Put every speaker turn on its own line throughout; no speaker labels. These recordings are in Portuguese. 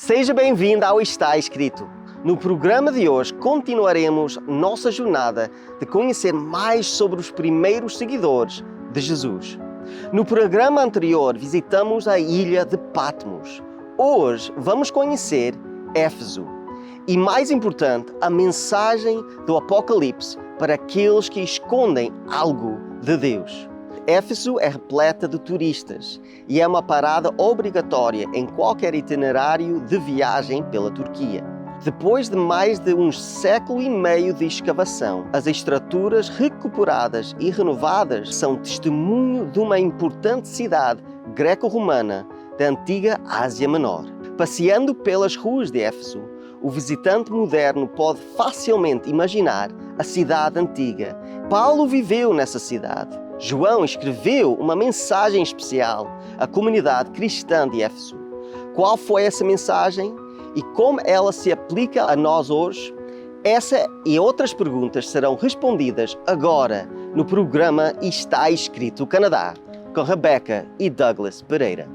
Seja bem-vindo ao Está Escrito. No programa de hoje continuaremos nossa jornada de conhecer mais sobre os primeiros seguidores de Jesus. No programa anterior visitamos a ilha de Patmos. Hoje vamos conhecer Éfeso. E mais importante, a mensagem do Apocalipse para aqueles que escondem algo de Deus. Éfeso é repleta de turistas e é uma parada obrigatória em qualquer itinerário de viagem pela Turquia. Depois de mais de um século e meio de escavação, as estruturas recuperadas e renovadas são testemunho de uma importante cidade greco-romana da antiga Ásia Menor. Passeando pelas ruas de Éfeso, o visitante moderno pode facilmente imaginar a cidade antiga. Paulo viveu nessa cidade. João escreveu uma mensagem especial à comunidade cristã de Éfeso. Qual foi essa mensagem e como ela se aplica a nós hoje? Essa e outras perguntas serão respondidas agora no programa Está Escrito Canadá, com Rebeca e Douglas Pereira.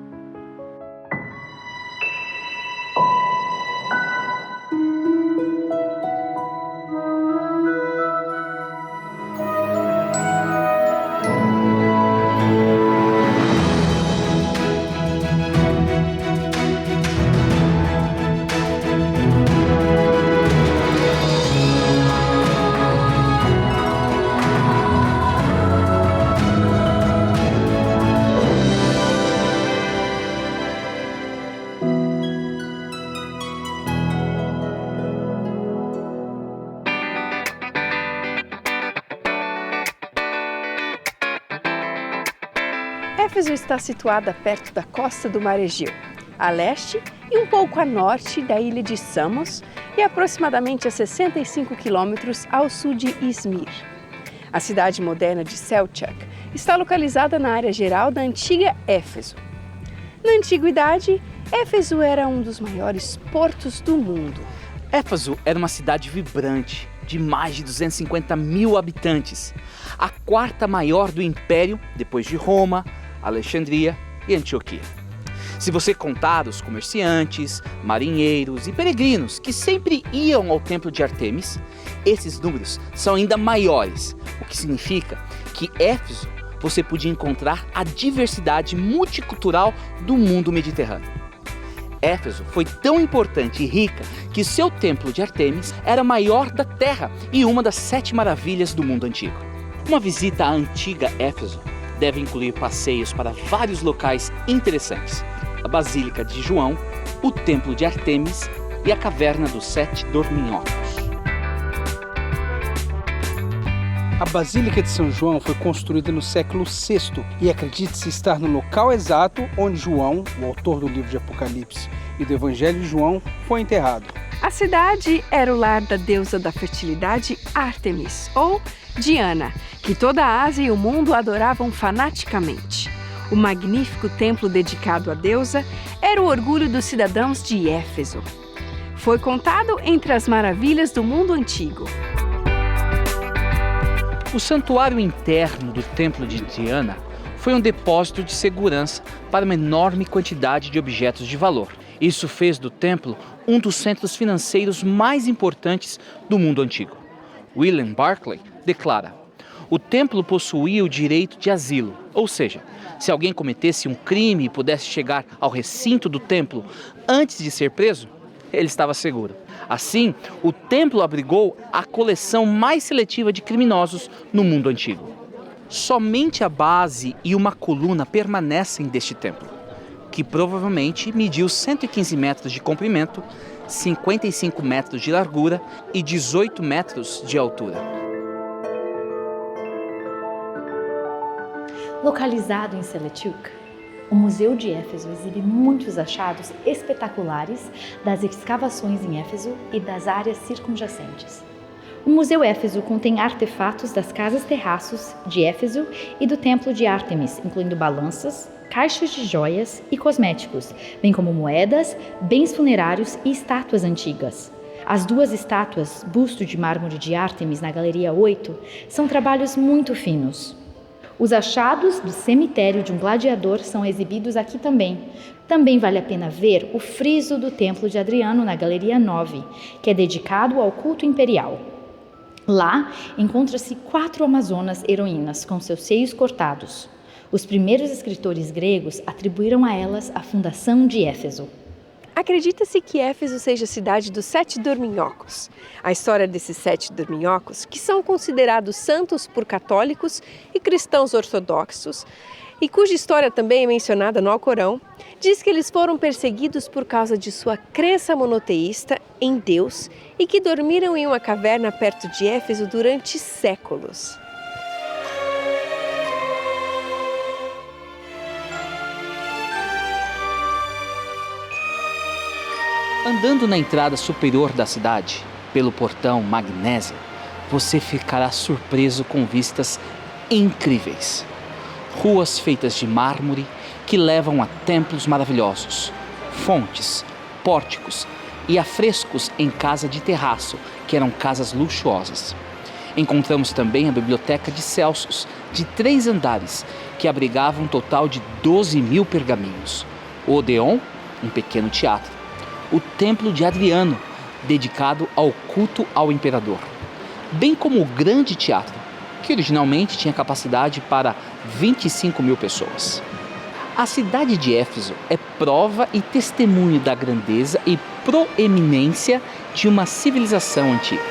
Éfeso está situada perto da costa do Mar Egeu, a leste e um pouco a norte da ilha de Samos e aproximadamente a 65 quilômetros ao sul de Izmir. A cidade moderna de Selçuk está localizada na área geral da antiga Éfeso. Na antiguidade, Éfeso era um dos maiores portos do mundo.
Éfeso era uma cidade vibrante, de mais de 250 mil habitantes, a quarta maior do Império, depois de Roma, Alexandria e Antioquia. Se você contar os comerciantes, marinheiros e peregrinos que sempre iam ao templo de Ártemis, esses números são ainda maiores, o que significa que Éfeso você podia encontrar a diversidade multicultural do mundo mediterrâneo. Éfeso foi tão importante e rica que seu templo de Ártemis era maior da terra e uma das 7 maravilhas do mundo antigo. Uma visita à antiga Éfeso deve incluir passeios para vários locais interessantes: a Basílica de João, o Templo de Ártemis e a Caverna dos 7 Dorminhocos.
A Basílica de São João foi construída no século VI e acredita-se estar no local exato onde João, o autor do livro de Apocalipse e do Evangelho de João, foi enterrado.
A cidade era o lar da deusa da fertilidade Ártemis, ou Diana, que toda a Ásia e o mundo adoravam fanaticamente. O magnífico templo dedicado à deusa era o orgulho dos cidadãos de Éfeso. Foi contado entre as maravilhas do mundo antigo.
O santuário interno do templo de Diana foi um depósito de segurança para uma enorme quantidade de objetos de valor. Isso fez do templo um dos centros financeiros mais importantes do mundo antigo. William Barclay declara: o templo possuía o direito de asilo, ou seja, se alguém cometesse um crime e pudesse chegar ao recinto do templo antes de ser preso, ele estava seguro. Assim, o templo abrigou a coleção mais seletiva de criminosos no mundo antigo. Somente a base e uma coluna permanecem deste templo, que provavelmente mediu 115 metros de comprimento, 55 metros de largura e 18 metros de altura.
Localizado em Selçuk, o Museu de Éfeso exibe muitos achados espetaculares das escavações em Éfeso e das áreas circunjacentes. O Museu Éfeso contém artefatos das casas terraços de Éfeso e do templo de Ártemis, incluindo balanças, caixas de joias e cosméticos, bem como moedas, bens funerários e estátuas antigas. As 2 estátuas, busto de mármore de Ártemis na Galeria 8, são trabalhos muito finos. Os achados do cemitério de um gladiador são exibidos aqui também. Também vale a pena ver o friso do Templo de Adriano na Galeria 9, que é dedicado ao culto imperial. Lá encontra-se 4 amazonas heroínas com seus seios cortados. Os primeiros escritores gregos atribuíram a elas a fundação de Éfeso.
Acredita-se que Éfeso seja a cidade dos 7 dorminhocos. A história desses 7 dorminhocos, que são considerados santos por católicos e cristãos ortodoxos, e cuja história também é mencionada no Alcorão, diz que eles foram perseguidos por causa de sua crença monoteísta em Deus e que dormiram em uma caverna perto de Éfeso durante séculos.
Andando na entrada superior da cidade, pelo portão Magnésia, você ficará surpreso com vistas incríveis. Ruas feitas de mármore que levam a templos maravilhosos, fontes, pórticos e afrescos em casa de terraço, que eram casas luxuosas. Encontramos também a biblioteca de Celsus, de 3 andares, que abrigava um total de 12.000 pergaminhos. O Odeon, um pequeno teatro. O Templo de Adriano, dedicado ao culto ao imperador, bem como o Grande Teatro, que originalmente tinha capacidade para 25.000 pessoas. A cidade de Éfeso é prova e testemunho da grandeza e proeminência de uma civilização antiga.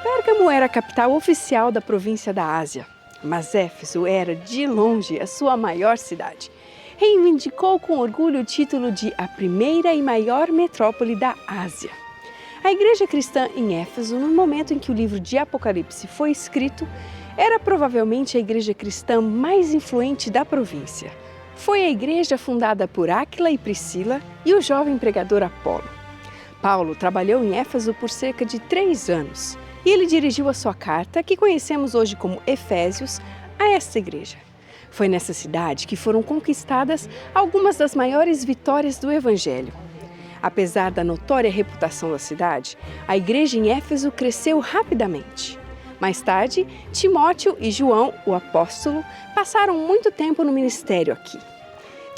Pérgamo era a capital oficial da província da Ásia, mas Éfeso era, de longe, a sua maior cidade. Reivindicou com orgulho o título de a primeira e maior metrópole da Ásia. A igreja cristã em Éfeso, no momento em que o livro de Apocalipse foi escrito, era provavelmente a igreja cristã mais influente da província. Foi a igreja fundada por Áquila e Priscila e o jovem pregador Apolo. Paulo trabalhou em Éfeso por cerca de 3 anos e ele dirigiu a sua carta, que conhecemos hoje como Efésios, a esta igreja. Foi nessa cidade que foram conquistadas algumas das maiores vitórias do Evangelho. Apesar da notória reputação da cidade, a igreja em Éfeso cresceu rapidamente. Mais tarde, Timóteo e João, o apóstolo, passaram muito tempo no ministério aqui.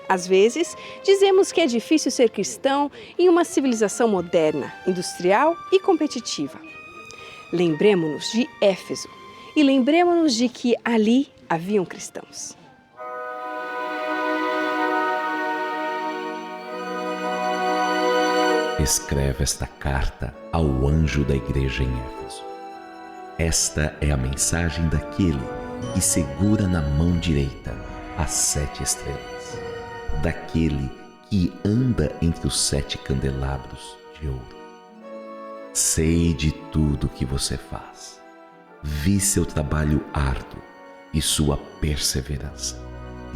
Às vezes, dizemos que é difícil ser cristão em uma civilização moderna, industrial e competitiva. Lembremos-nos de Éfeso e lembremos-nos de que ali haviam cristãos.
Escreve esta carta ao anjo da igreja em Éfeso. Esta é a mensagem daquele que segura na mão direita as 7 estrelas, daquele que anda entre os 7 candelabros de ouro. Sei de tudo que você faz. Vi seu trabalho árduo e sua perseverança,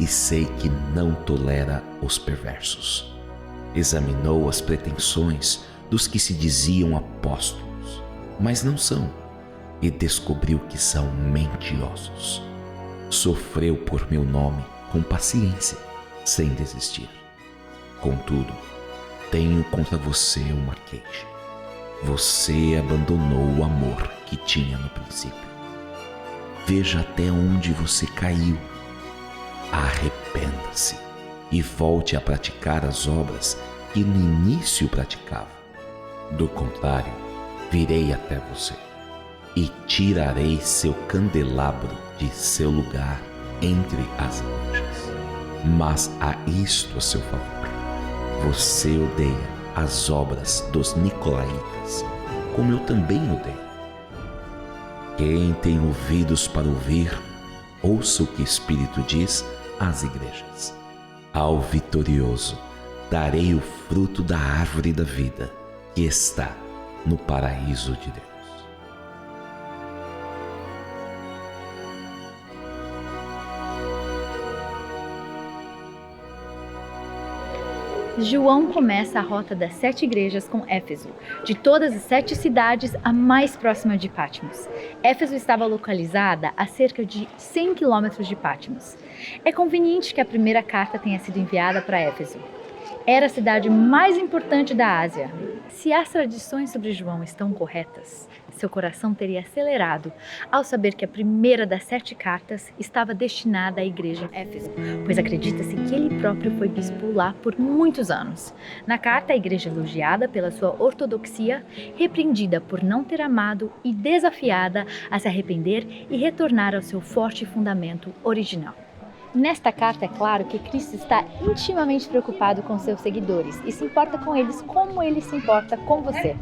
e sei que não tolera os perversos. Examinou as pretensões dos que se diziam apóstolos, mas não são, e descobriu que são mentirosos. Sofreu por meu nome com paciência, sem desistir. Contudo, tenho contra você uma queixa. Você abandonou o amor que tinha no princípio. Veja até onde você caiu. Arrependa-se e volte a praticar as obras que no início praticava. Do contrário, virei até você e tirarei seu candelabro de seu lugar entre as igrejas. Mas há isto a seu favor: você odeia as obras dos nicolaítas, como eu também odeio. Quem tem ouvidos para ouvir, ouça o que o Espírito diz às igrejas. Ao vitorioso darei o fruto da árvore da vida, que está no paraíso de Deus.
João começa a rota das 7 igrejas com Éfeso. De todas as 7 cidades, a mais próxima de Patmos. Éfeso estava localizada a cerca de 100 quilômetros de Patmos. É conveniente que a primeira carta tenha sido enviada para Éfeso. Era a cidade mais importante da Ásia. Se as tradições sobre João estão corretas, seu coração teria acelerado ao saber que a primeira das 7 cartas estava destinada à igreja em Éfeso, pois acredita-se que ele próprio foi bispo lá por muitos anos. Na carta, a igreja é elogiada pela sua ortodoxia, repreendida por não ter amado e desafiada a se arrepender e retornar ao seu forte fundamento original. Nesta carta é claro que Cristo está intimamente preocupado com seus seguidores e se importa com eles como ele se importa com você.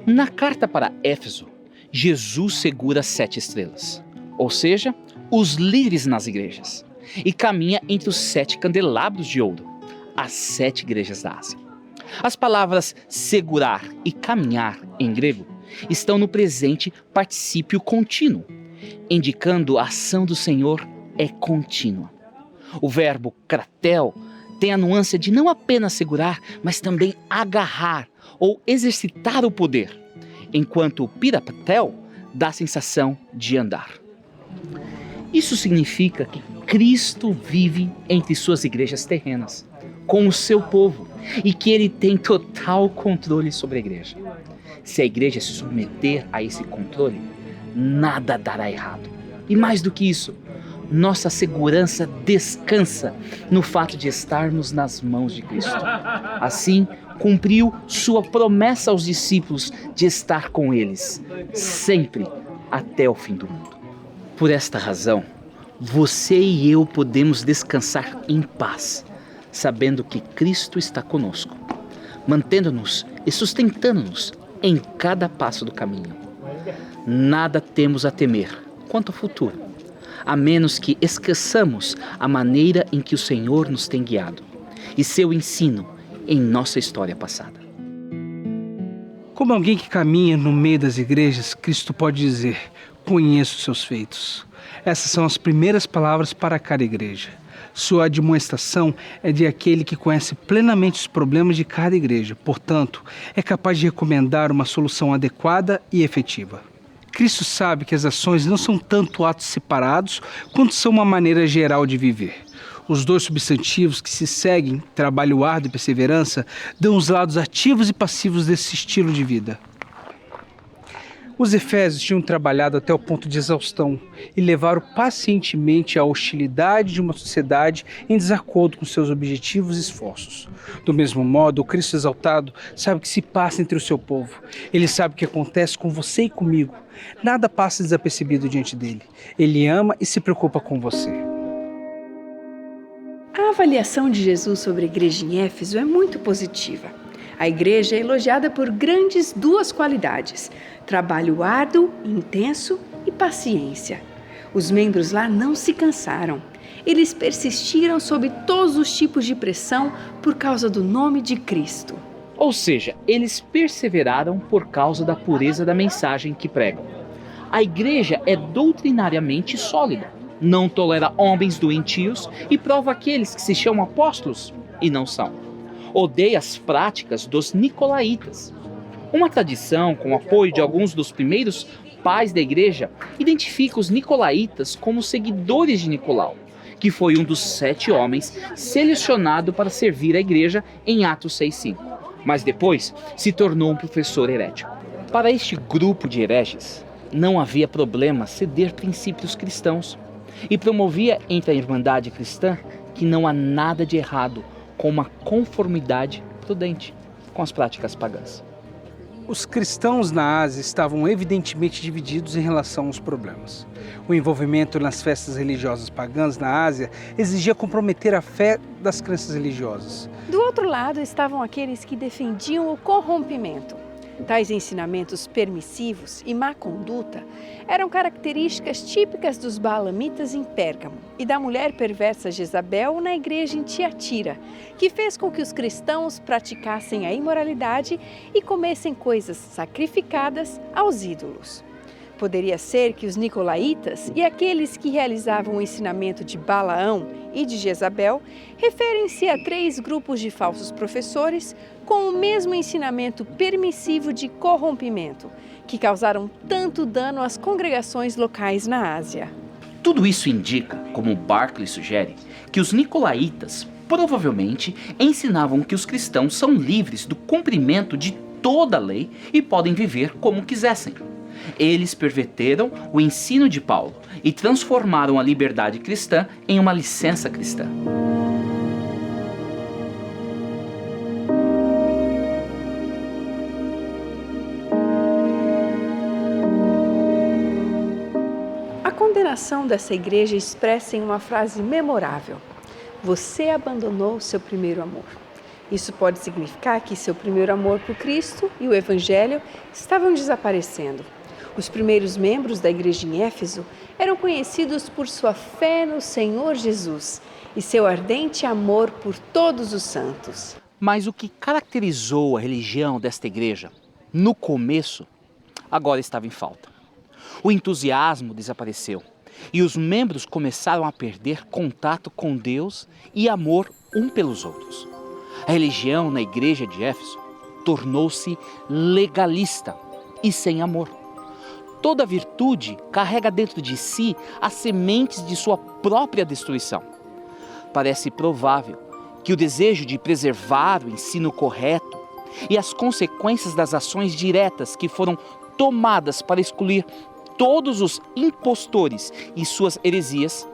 Na carta para Éfeso, Jesus segura 7 estrelas, ou seja, os líderes nas igrejas, e caminha entre os 7 candelabros de ouro, as 7 igrejas da Ásia. As palavras segurar e caminhar em grego estão no presente particípio contínuo, indicando a ação do Senhor é contínua. O verbo kratel tem a nuance de não apenas segurar, mas também agarrar ou exercitar o poder, enquanto o pirapatel dá a sensação de andar. Isso significa que Cristo vive entre suas igrejas terrenas, com o seu povo, e que ele tem total controle sobre a igreja. Se a igreja se submeter a esse controle, nada dará errado. E mais do que isso, nossa segurança descansa no fato de estarmos nas mãos de Cristo. Assim, cumpriu sua promessa aos discípulos de estar com eles, sempre até o fim do mundo. Por esta razão, você e eu podemos descansar em paz, sabendo que Cristo está conosco, mantendo-nos e sustentando-nos em cada passo do caminho. Nada temos a temer quanto ao futuro, a menos que esqueçamos a maneira em que o Senhor nos tem guiado e seu ensino em nossa história passada.
Como alguém que caminha no meio das igrejas, Cristo pode dizer: conheço seus feitos. Essas são as primeiras palavras para cada igreja. Sua admoestação é de aquele que conhece plenamente os problemas de cada igreja, portanto, é capaz de recomendar uma solução adequada e efetiva. Cristo sabe que as ações não são tanto atos separados, quanto são uma maneira geral de viver. Os 2 substantivos que se seguem, trabalho árduo e perseverança, dão os lados ativos e passivos desse estilo de vida. Os efésios tinham trabalhado até o ponto de exaustão e levaram pacientemente à hostilidade de uma sociedade em desacordo com seus objetivos e esforços. Do mesmo modo, o Cristo exaltado sabe o que se passa entre o seu povo. Ele sabe o que acontece com você e comigo. Nada passa desapercebido diante dele. Ele ama e se preocupa com você.
A avaliação de Jesus sobre a igreja em Éfeso é muito positiva. A igreja é elogiada por grandes 2 qualidades: trabalho árduo, intenso e paciência. Os membros lá não se cansaram. Eles persistiram sob todos os tipos de pressão por causa do nome de Cristo.
Ou seja, eles perseveraram por causa da pureza da mensagem que pregam. A igreja é doutrinariamente sólida, não tolera homens doentios e prova aqueles que se chamam apóstolos e não são. Odeia as práticas dos nicolaítas. Uma tradição, com o apoio de alguns dos primeiros pais da igreja, identifica os nicolaítas como seguidores de Nicolau, que foi um dos 7 homens selecionado para servir a igreja em Atos 6:5, mas depois se tornou um professor herético. Para este grupo de hereges, não havia problema ceder princípios cristãos, e promovia entre a irmandade cristã que não há nada de errado com uma conformidade prudente com as práticas pagãs.
Os cristãos na Ásia estavam evidentemente divididos em relação aos problemas. O envolvimento nas festas religiosas pagãs na Ásia exigia comprometer a fé das crenças religiosas.
Do outro lado estavam aqueles que defendiam o corrompimento. Tais ensinamentos permissivos e má conduta eram características típicas dos Baalamitas em Pérgamo e da mulher perversa Jezabel na igreja em Tiatira, que fez com que os cristãos praticassem a imoralidade e comessem coisas sacrificadas aos ídolos. Poderia ser que os nicolaítas e aqueles que realizavam o ensinamento de Balaão e de Jezabel referem-se a 3 grupos de falsos professores com o mesmo ensinamento permissivo de corrompimento, que causaram tanto dano às congregações locais na Ásia.
Tudo isso indica, como Barclay sugere, que os nicolaítas provavelmente ensinavam que os cristãos são livres do cumprimento de toda a lei e podem viver como quisessem. Eles perverteram o ensino de Paulo e transformaram a liberdade cristã em uma licença cristã.
A condenação dessa igreja expressa em uma frase memorável: você abandonou seu primeiro amor. Isso pode significar que seu primeiro amor por Cristo e o Evangelho estavam desaparecendo. Os primeiros membros da igreja em Éfeso eram conhecidos por sua fé no Senhor Jesus e seu ardente amor por todos os santos.
Mas o que caracterizou a religião desta igreja, no começo, agora estava em falta. O entusiasmo desapareceu e os membros começaram a perder contato com Deus e amor um pelos outros. A religião na igreja de Éfeso tornou-se legalista e sem amor. Toda virtude carrega dentro de si as sementes de sua própria destruição. Parece provável que o desejo de preservar o ensino correto e as consequências das ações diretas que foram tomadas para excluir todos os impostores e suas heresias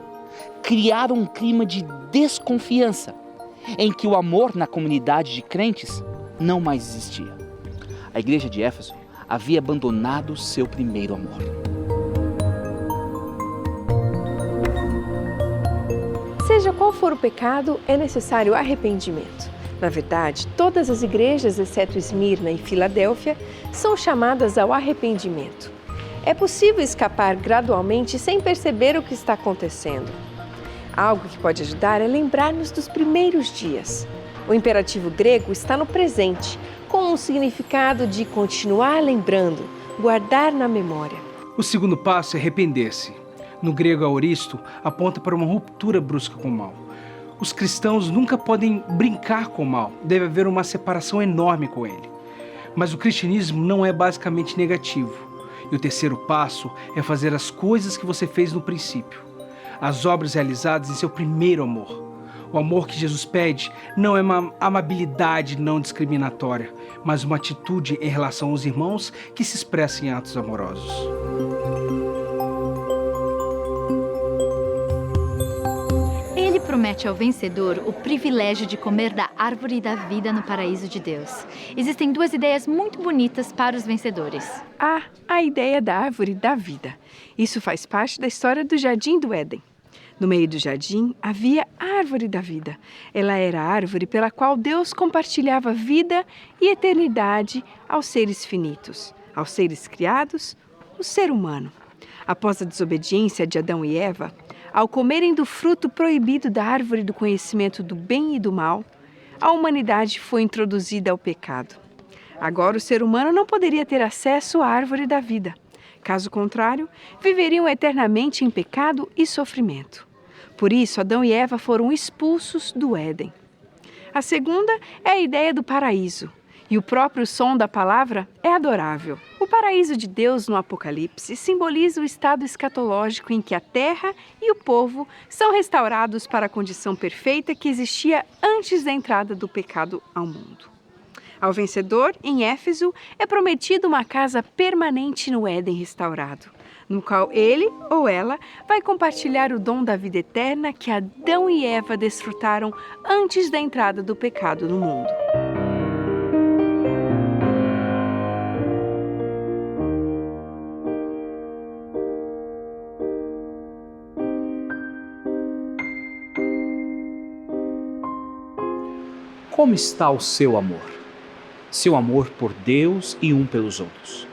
criaram um clima de desconfiança em que o amor na comunidade de crentes não mais existia. A igreja de Éfeso havia abandonado seu primeiro amor.
Seja qual for o pecado, é necessário arrependimento. Na verdade, todas as igrejas, exceto Esmirna e Filadélfia, são chamadas ao arrependimento. É possível escapar gradualmente sem perceber o que está acontecendo. Algo que pode ajudar é lembrar-nos dos primeiros dias. O imperativo grego está no presente, com um significado de continuar lembrando, guardar na memória.
O segundo passo é arrepender-se. No grego, aoristo aponta para uma ruptura brusca com o mal. Os cristãos nunca podem brincar com o mal, deve haver uma separação enorme com ele. Mas o cristianismo não é basicamente negativo. E o terceiro passo é fazer as coisas que você fez no princípio. As obras realizadas em seu primeiro amor. O amor que Jesus pede não é uma amabilidade não discriminatória, mas uma atitude em relação aos irmãos que se expressa em atos amorosos.
Ele promete ao vencedor o privilégio de comer da árvore da vida no paraíso de Deus. Existem duas ideias muito bonitas para os vencedores.
A ideia da árvore da vida. Isso faz parte da história do Jardim do Éden. No meio do jardim havia a árvore da vida. Ela era a árvore pela qual Deus compartilhava vida e eternidade aos seres finitos, aos seres criados, o ser humano. Após a desobediência de Adão e Eva, ao comerem do fruto proibido da árvore do conhecimento do bem e do mal, a humanidade foi introduzida ao pecado. Agora o ser humano não poderia ter acesso à árvore da vida. Caso contrário, viveriam eternamente em pecado e sofrimento. Por isso, Adão e Eva foram expulsos do Éden. A segunda é a ideia do paraíso. E o próprio som da palavra é adorável. O paraíso de Deus no Apocalipse simboliza o estado escatológico em que a terra e o povo são restaurados para a condição perfeita que existia antes da entrada do pecado ao mundo. Ao vencedor, em Éfeso, é prometida uma casa permanente no Éden restaurado, no qual ele ou ela vai compartilhar o dom da vida eterna que Adão e Eva desfrutaram antes da entrada do pecado no mundo.
Como está o seu amor? Seu amor por Deus e um pelos outros.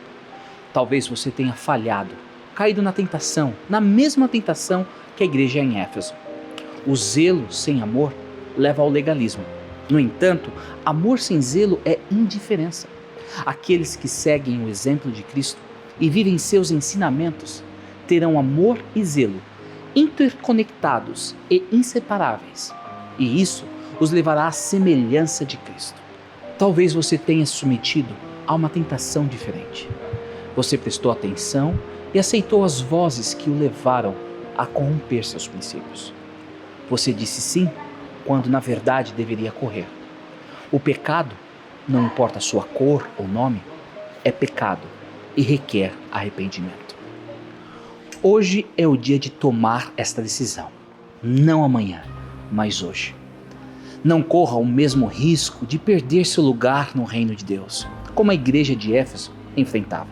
Talvez você tenha falhado, caído na tentação, na mesma tentação que a igreja em Éfeso. O zelo sem amor leva ao legalismo. No entanto, amor sem zelo é indiferença. Aqueles que seguem o exemplo de Cristo e vivem seus ensinamentos terão amor e zelo interconectados e inseparáveis. E isso os levará à semelhança de Cristo. Talvez você tenha se submetido a uma tentação diferente. Você prestou atenção e aceitou as vozes que o levaram a corromper seus princípios. Você disse sim quando na verdade deveria correr. O pecado, não importa a sua cor ou nome, é pecado e requer arrependimento. Hoje é o dia de tomar esta decisão. Não amanhã, mas hoje. Não corra o mesmo risco de perder seu lugar no reino de Deus, como a igreja de Éfeso enfrentava.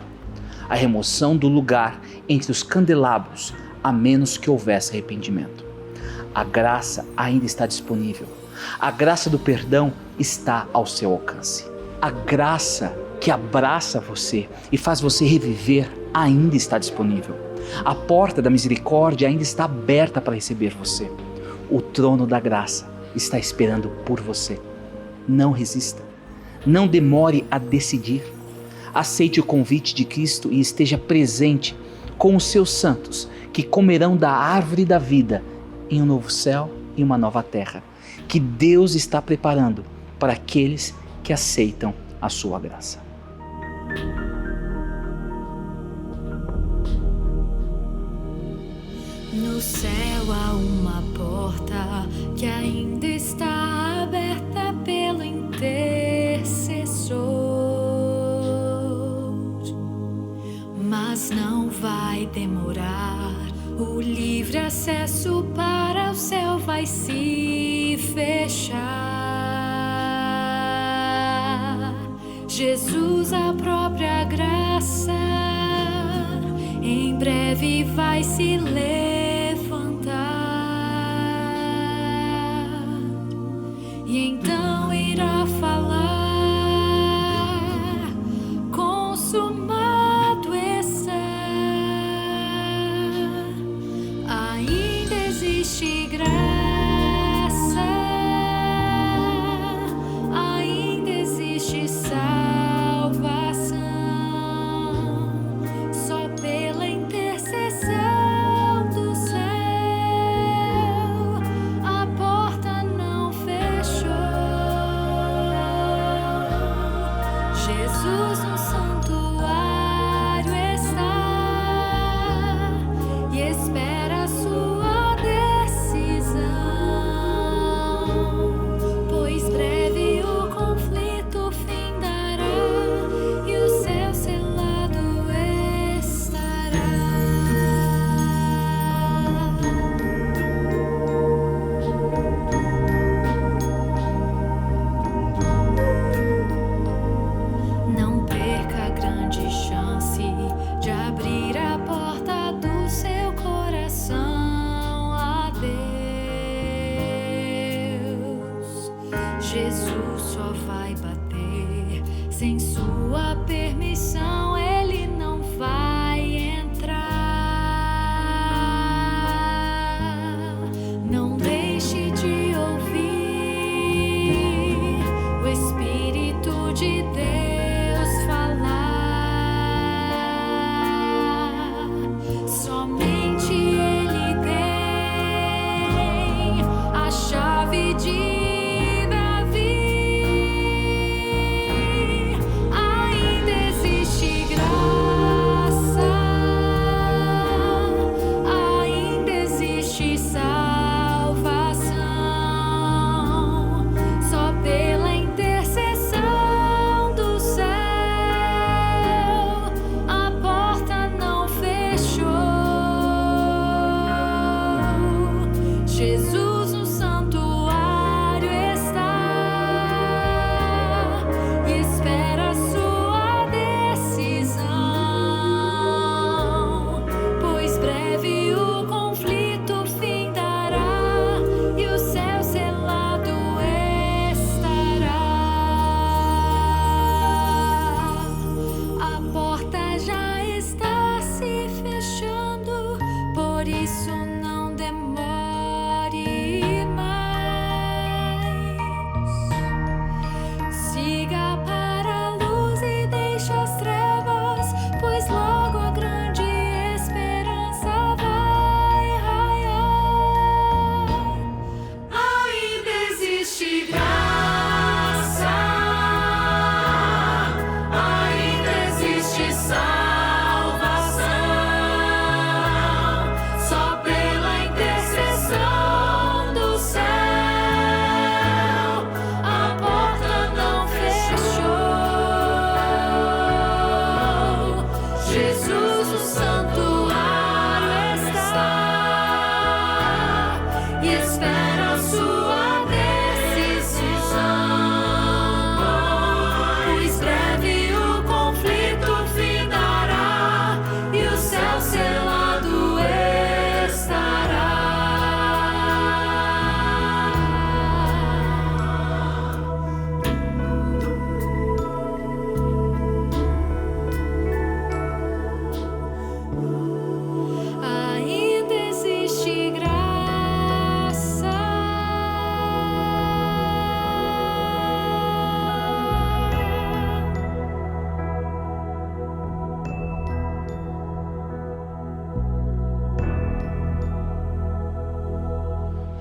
A remoção do lugar entre os candelabros, a menos que houvesse arrependimento. A graça ainda está disponível. A graça do perdão está ao seu alcance. A graça que abraça você e faz você reviver ainda está disponível. A porta da misericórdia ainda está aberta para receber você. O trono da graça está esperando por você. Não resista. Não demore a decidir. Aceite o convite de Cristo e esteja presente com os seus santos, que comerão da árvore da vida em um novo céu e uma nova terra, que Deus está preparando para aqueles que aceitam a sua graça.
No céu há uma porta que ainda está aberta pelo intercessor, mas não vai demorar. O livre acesso para o céu vai se fechar. Jesus, a própria graça, em breve vai se levantar, e então irá falar: consumado está. Ainda existe graça, ainda existe salvação, só pela intercessão do céu a porta não fechou. Jesus no santuário está e espera a sua decisão, pois breve o conflito findará e o céu selado estará. Não perca a grande chance de abrir a porta do seu coração a Deus. Jesus só vai bater sem sua permissão, ele não vai entrar. Não deixe de ouvir o Espírito de Deus falar. Somente Ele tem a chave de Davi. Ainda existe graça,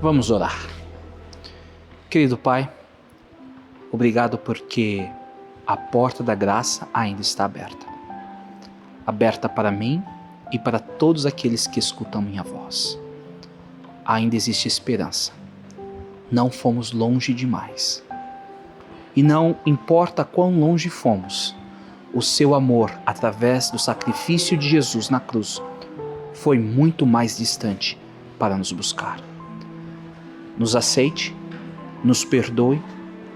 Vamos orar. Querido Pai, obrigado porque a porta da graça ainda está aberta. Aberta para mim e para todos aqueles que escutam minha voz. Ainda existe esperança. Não fomos longe demais. E não importa quão longe fomos, o seu amor, através do sacrifício de Jesus na cruz, foi muito mais distante para nos buscar. Nos aceite, nos perdoe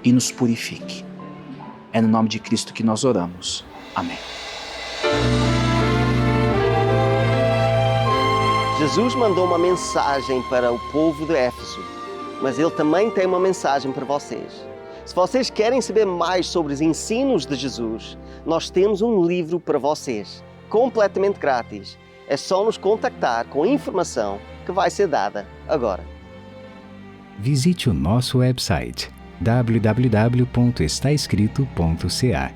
e nos purifique. É no nome de Cristo que nós oramos. Amém.
Jesus mandou uma mensagem para o povo de Éfeso, mas Ele também tem uma mensagem para vocês. Se vocês querem saber mais sobre os ensinos de Jesus, nós temos um livro para vocês, completamente grátis. É só nos contactar com a informação que vai ser dada agora.
Visite o nosso website www.estaescrito.ca.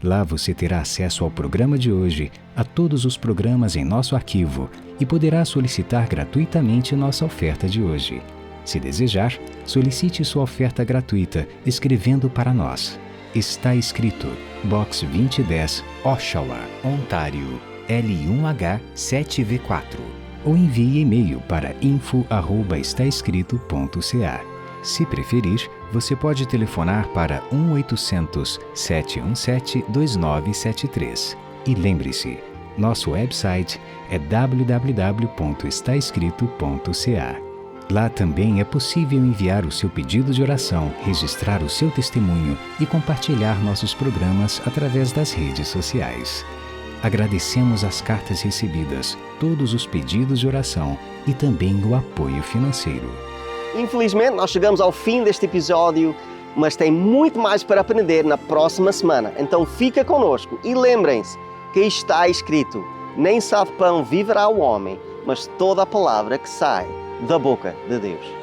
Lá você terá acesso ao programa de hoje, a todos os programas em nosso arquivo e poderá solicitar gratuitamente nossa oferta de hoje. Se desejar, solicite sua oferta gratuita escrevendo para nós. Está escrito Box 2010, Oshawa, Ontário, L1H 7V4. Ou envie e-mail para info@estaescrito.ca. Se preferir, você pode telefonar para 1-800-717-2973. E lembre-se, nosso website é www.estaescrito.ca. Lá também é possível enviar o seu pedido de oração, registrar o seu testemunho e compartilhar nossos programas através das redes sociais. Agradecemos as cartas recebidas, todos os pedidos de oração e também o apoio financeiro.
Infelizmente, nós chegamos ao fim deste episódio, mas tem muito mais para aprender na próxima semana. Então fica conosco e lembrem-se que está escrito: nem só de pão viverá o homem, mas toda a palavra que sai da boca de Deus.